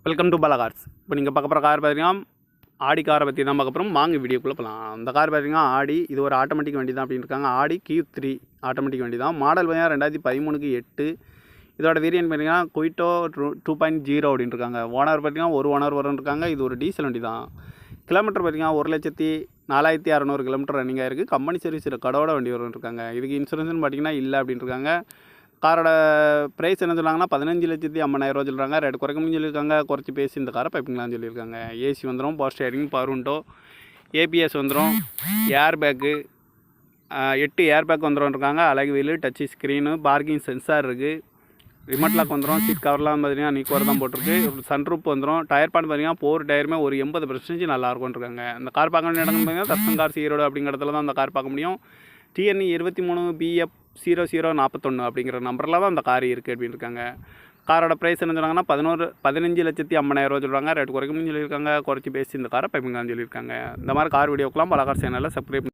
Welcome to Bala cars. இப்போ நீங்கள் பார்க்க போகிற கார் பார்த்தீங்கன்னா ஆடி காரை பற்றி தான் பார்க்க போகிறோம். வாங்க வீடியோக்குள்ளே போகலாம். அந்த கார் பார்த்தீங்கன்னா ஆடி, இது ஒரு ஆட்டோமேட்டிக் வண்டி தான் அப்படின்னு இருக்காங்க. ஆடி Q3 ஆட்டோமேட்டிக் வண்டி தான். மாடல் பார்த்தீங்கன்னா 2013க்கு 8. இதோட வேரியன்ட் பார்த்தீங்கன்னா குயிட்டோ 2.0 அப்படின்னு இருக்காங்க. ஓனர் பார்த்தீங்கன்னா ஒரு ஓனர் வரும்னு இருக்காங்க. இது ஒரு டீசல் வண்டி தான். கிலோமீட்டர் பார்த்தீங்கன்னா 1,04,600 கிலோமீட்டர் ரன்னிங் ஆகிருக்கு. கம்பெனி சர்வீஸ் கடோட வண்டி வரும்னு இருக்காங்க. இதுக்கு இன்சூரன்ஸ்னு பார்த்தீங்கன்னா இல்லை அப்படின்னு இருக்காங்க. காரோட ப்ரைஸ் என்ன சொல்கிறாங்கன்னா 15,50,000 சொல்கிறாங்க. ரேட் குறைக்க முடியும் சொல்லியிருக்காங்க. குறைச்சி பேசி இந்த காரை பைப்பிங்களான்னு சொல்லியிருக்காங்க. ஏசி வந்துடும், power steering, power window, ABS வந்துடும், ஏர் பேக்கு 8 ஏர் பேக் வந்துடும் இருக்காங்க. அழகு wheel, touch screen, parking sensor இருக்குது, ரிமோட் லாக் வந்துடும். சீட் கவர்லாம் பார்த்தீங்கன்னா நீக்கோர் தான் போட்டிருக்கு. சன்ரூப் வந்துடும். டயர் பாயிண்ட் பார்த்தீங்கன்னா 4 டயருமே ஒரு 80% நல்லாயிருக்கும்னு இருக்காங்க. இந்த கார் பார்க்க வேண்டிய இடம்னு பார்த்தீங்கன்னா தர்சன் கார் ஈரோடு அப்படிங்கிற இடத்துல தான் அந்த கார் பார்க்க முடியும். TN 23BF 0041 அப்படிங்கிற நம்பரில் தான் அந்த கார் இருக்குது அப்படின்னு இருக்காங்க. காரோட ப்ரைஸ் என்ன சொல்கிறாங்கன்னா 15,50,000 சொல்கிறாங்க. ரேட் குறைக்க முடியும்னு சொல்லியிருக்காங்க. குறைச்சி பேசி இந்த காரை பைப்பிங்களான்னு சொல்லியிருக்காங்க. இந்த மாதிரி கார் வீடியோக்கெலாம் பல கார் சேனலில் சப்ஸ்கிரைப்